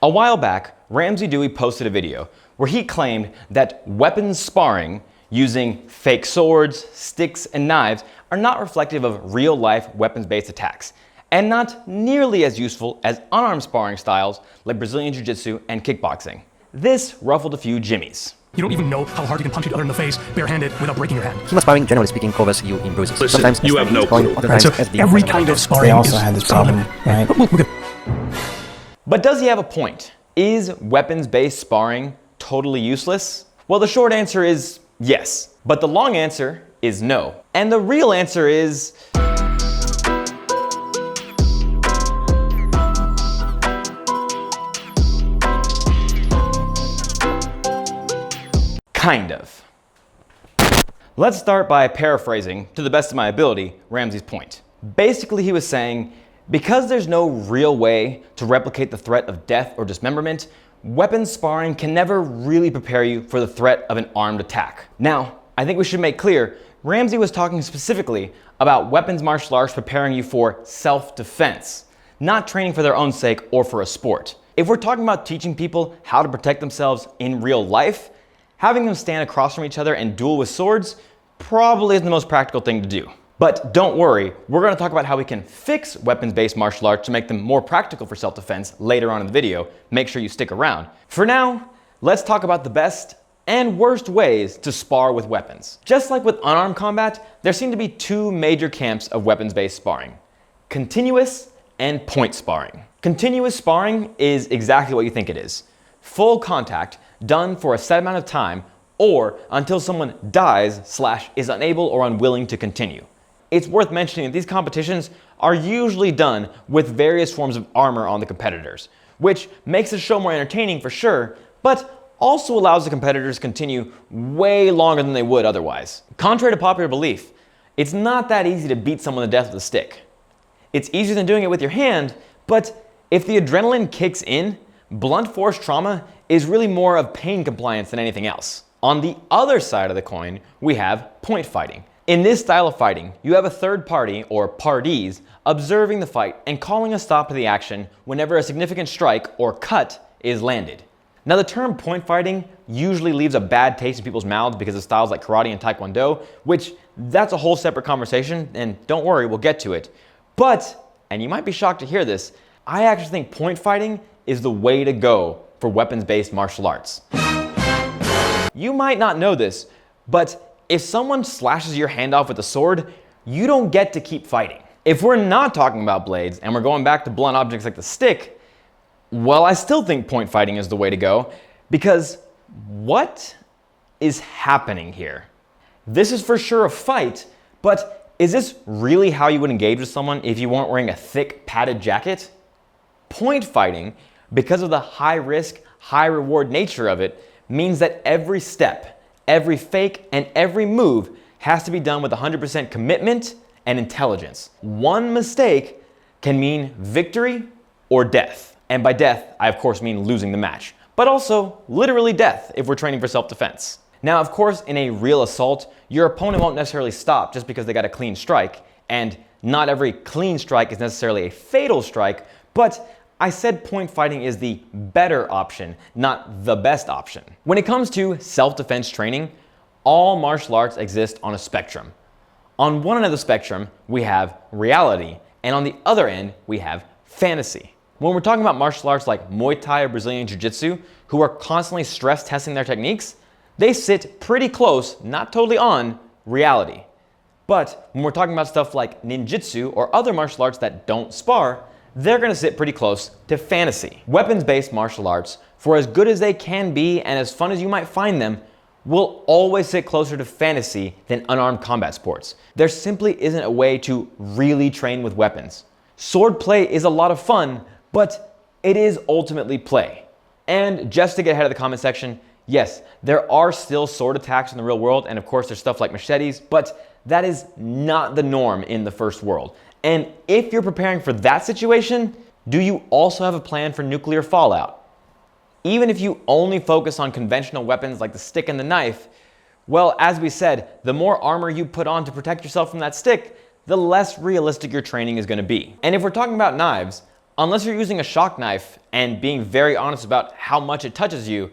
A while back, Ramsey Dewey posted a video where he claimed that weapons sparring using fake swords, sticks, and knives are not reflective of real-life weapons-based attacks, and not nearly as useful as unarmed sparring styles like Brazilian Jiu-Jitsu and kickboxing. This ruffled a few jimmies. You don't even know how hard you can punch each other in the face barehanded without breaking your hand. HEMA sparring, generally speaking, covers you in bruises. Listen, sometimes you have no clue. other Right, times so SD. every kind of sparring They also is had this problem, right? But does he have a point? Is weapons-based sparring totally useless? Well, the short answer is yes, but the long answer is no. And the real answer is kind of. Let's start by paraphrasing, to the best of my ability, Ramsey's point. Basically, he was saying, because there's no real way to replicate the threat of death or dismemberment, weapons sparring can never really prepare you for the threat of an armed attack. Now, I think we should make clear, Ramsey was talking specifically about weapons martial arts preparing you for self-defense, not training for their own sake or for a sport. If we're talking about teaching people how to protect themselves in real life, having them stand across from each other and duel with swords probably isn't the most practical thing to do. But don't worry, we're going to talk about how we can fix weapons-based martial arts to make them more practical for self-defense later on in the video. Make sure you stick around. For now, let's talk about the best and worst ways to spar with weapons. Just like with unarmed combat, there seem to be two major camps of weapons-based sparring: continuous and point sparring. Continuous sparring is exactly what you think it is. Full contact done for a set amount of time or until someone dies / is unable or unwilling to continue. It's worth mentioning that these competitions are usually done with various forms of armor on the competitors, which makes the show more entertaining for sure, but also allows the competitors to continue way longer than they would otherwise. Contrary to popular belief, it's not that easy to beat someone to death with a stick. It's easier than doing it with your hand, but if the adrenaline kicks in, blunt force trauma is really more of pain compliance than anything else. On the other side of the coin, we have point fighting. In this style of fighting, you have a third party, or parties, observing the fight and calling a stop to the action whenever a significant strike or cut is landed. Now, the term point fighting usually leaves a bad taste in people's mouths because of styles like karate and taekwondo, which that's a whole separate conversation, and don't worry, we'll get to it. But, and you might be shocked to hear this, I actually think point fighting is the way to go for weapons-based martial arts. You might not know this, but if someone slashes your hand off with a sword, you don't get to keep fighting. If we're not talking about blades and we're going back to blunt objects like the stick, well, I still think point fighting is the way to go, because what is happening here? This is for sure a fight, but is this really how you would engage with someone if you weren't wearing a thick padded jacket? Point fighting, because of the high risk, high reward nature of it, means that every step, every fake, and every move has to be done with 100% commitment and intelligence. One mistake can mean victory or death. And by death, I of course mean losing the match, but also literally death if we're training for self-defense. Now, of course, in a real assault, your opponent won't necessarily stop just because they got a clean strike, and not every clean strike is necessarily a fatal strike, but I said point fighting is the better option, not the best option. When it comes to self-defense training, all martial arts exist on a spectrum. On one end of the spectrum, we have reality, and on the other end, we have fantasy. When we're talking about martial arts like Muay Thai or Brazilian Jiu-Jitsu, who are constantly stress testing their techniques, they sit pretty close, not totally on, reality. But when we're talking about stuff like ninjutsu or other martial arts that don't spar, they're going to sit pretty close to fantasy. Weapons-based martial arts, for as good as they can be and as fun as you might find them, will always sit closer to fantasy than unarmed combat sports. There simply isn't a way to really train with weapons. Sword play is a lot of fun, but it is ultimately play. And just to get ahead of the comment section, yes, there are still sword attacks in the real world, and of course there's stuff like machetes, but that is not the norm in the first world. And if you're preparing for that situation, do you also have a plan for nuclear fallout? Even if you only focus on conventional weapons like the stick and the knife, well, as we said, the more armor you put on to protect yourself from that stick, the less realistic your training is going to be. And if we're talking about knives, Unless you're using a shock knife and being very honest about how much it touches you,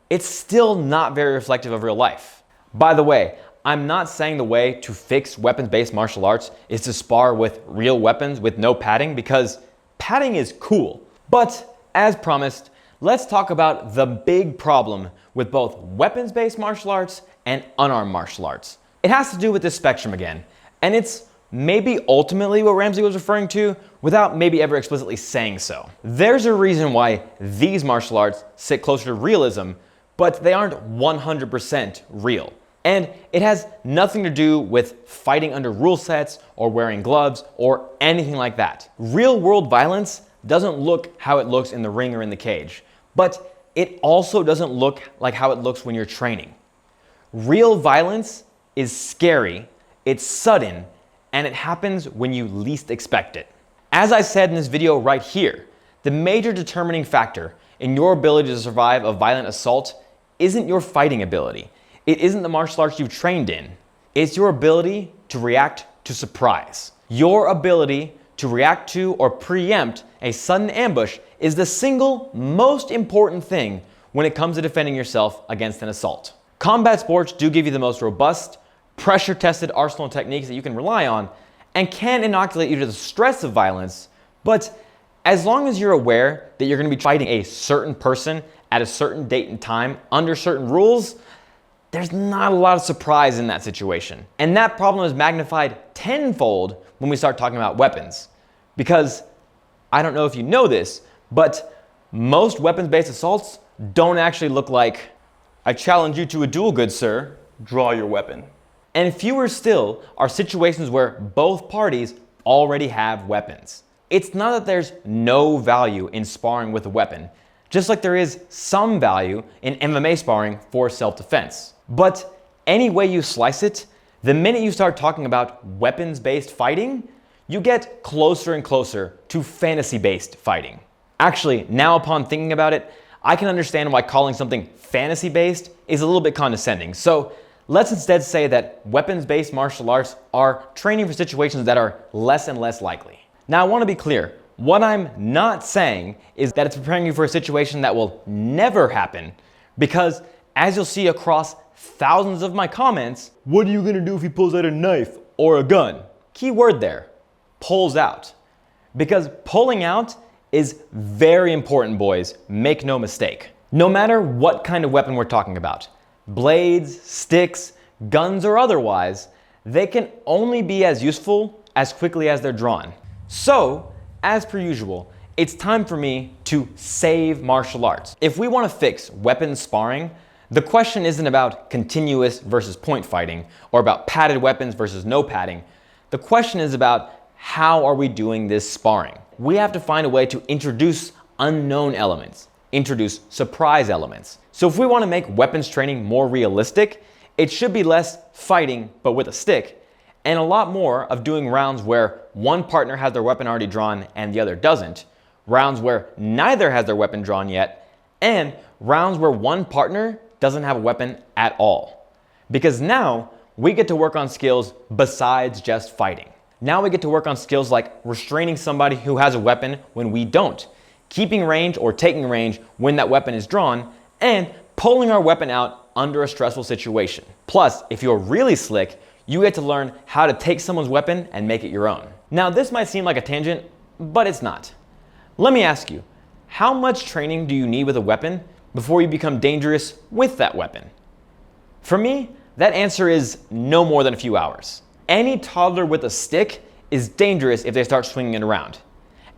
it's still not very reflective of real life. By the way, I'm not saying the way to fix weapons-based martial arts is to spar with real weapons with no padding, because padding is cool. But as promised, let's talk about the big problem with both weapons-based martial arts and unarmed martial arts. It has to do with this spectrum again, and it's maybe ultimately what Ramsey was referring to without maybe ever explicitly saying so. There's a reason why these martial arts sit closer to realism, but they aren't 100% real. And it has nothing to do with fighting under rule sets or wearing gloves or anything like that. Real world violence doesn't look how it looks in the ring or in the cage, but it also doesn't look like how it looks when you're training. Real violence is scary, it's sudden, and it happens when you least expect it. As I said in this video right here, the major determining factor in your ability to survive a violent assault isn't your fighting ability. It isn't the martial arts you've trained in. It's your ability to react to surprise. Your ability to react to or preempt a sudden ambush is the single most important thing when it comes to defending yourself against an assault. Combat sports do give you the most robust, pressure-tested arsenal of techniques that you can rely on and can inoculate you to the stress of violence, but as long as you're aware that you're going to be fighting a certain person at a certain date and time under certain rules, there's not a lot of surprise in that situation. And that problem is magnified tenfold when we start talking about weapons. Because, I don't know if you know this, but most weapons-based assaults don't actually look like, "I challenge you to a duel, good sir. Draw your weapon." And fewer still are situations where both parties already have weapons. It's not that there's no value in sparring with a weapon, just like there is some value in MMA sparring for self-defense. But any way you slice it, the minute you start talking about weapons-based fighting, you get closer and closer to fantasy-based fighting. Actually, now upon thinking about it, I can understand why calling something fantasy-based is a little bit condescending. So let's instead say that weapons-based martial arts are training for situations that are less and less likely. Now, I want to be clear. What I'm not saying is that it's preparing you for a situation that will never happen, because as you'll see across thousands of my comments, what are you going to do if he pulls out a knife or a gun? Key word there, pulls out. Because pulling out is very important, boys. Make no mistake. No matter what kind of weapon we're talking about, blades, sticks, guns, or otherwise, they can only be as useful as quickly as they're drawn. So, as per usual, it's time for me to save martial arts. If we want to fix weapons sparring, the question isn't about continuous versus point fighting or about padded weapons versus no padding. The question is about how are we doing this sparring? We have to find a way to introduce unknown elements, introduce surprise elements. So if we want to make weapons training more realistic, it should be less fighting but with a stick, and a lot more of doing rounds where one partner has their weapon already drawn and the other doesn't, rounds where neither has their weapon drawn yet, and rounds where one partner doesn't have a weapon at all. Because now we get to work on skills besides just fighting. Now we get to work on skills like restraining somebody who has a weapon when we don't, keeping range or taking range when that weapon is drawn, and pulling our weapon out under a stressful situation. Plus, if you're really slick, you get to learn how to take someone's weapon and make it your own. Now, this might seem like a tangent, but it's not. Let me ask you, how much training do you need with a weapon before you become dangerous with that weapon? For me, that answer is no more than a few hours. Any toddler with a stick is dangerous if they start swinging it around.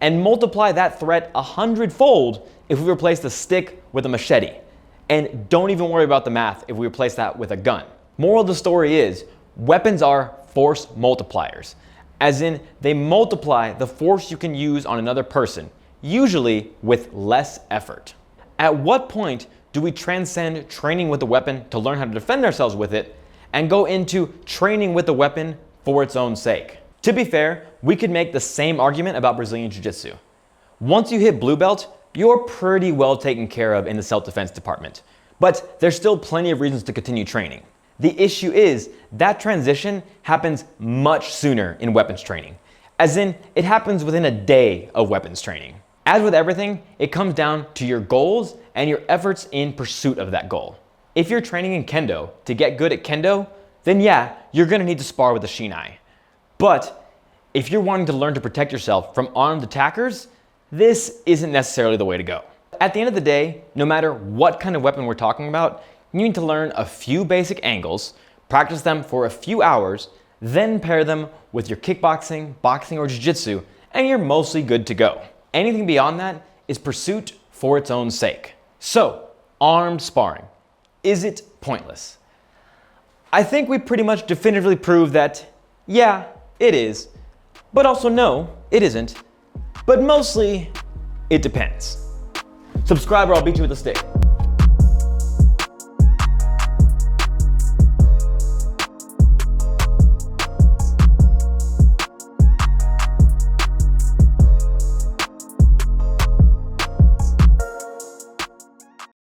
And multiply that threat 100-fold if we replace the stick with a machete. And don't even worry about the math if we replace that with a gun. Moral of the story is, weapons are force multipliers, as in they multiply the force you can use on another person, usually with less effort. At what point do we transcend training with a weapon to learn how to defend ourselves with it and go into training with a weapon for its own sake? To be fair, we could make the same argument about Brazilian Jiu-Jitsu. Once you hit blue belt, you're pretty well taken care of in the self-defense department, but there's still plenty of reasons to continue training. The issue is that transition happens much sooner in weapons training, as in it happens within a day of weapons training. As with everything, it comes down to your goals and your efforts in pursuit of that goal. If you're training in kendo to get good at kendo, then yeah, you're gonna need to spar with a shinai. But if you're wanting to learn to protect yourself from armed attackers, this isn't necessarily the way to go. At the end of the day, no matter what kind of weapon we're talking about, you need to learn a few basic angles, practice them for a few hours, then pair them with your kickboxing, boxing, or jiu-jitsu, and you're mostly good to go. Anything beyond that is pursuit for its own sake. So, armed sparring. Is it pointless? I think we pretty much definitively proved that, yeah, it is, but also no, it isn't, but mostly, it depends. Subscribe or I'll beat you with a stick.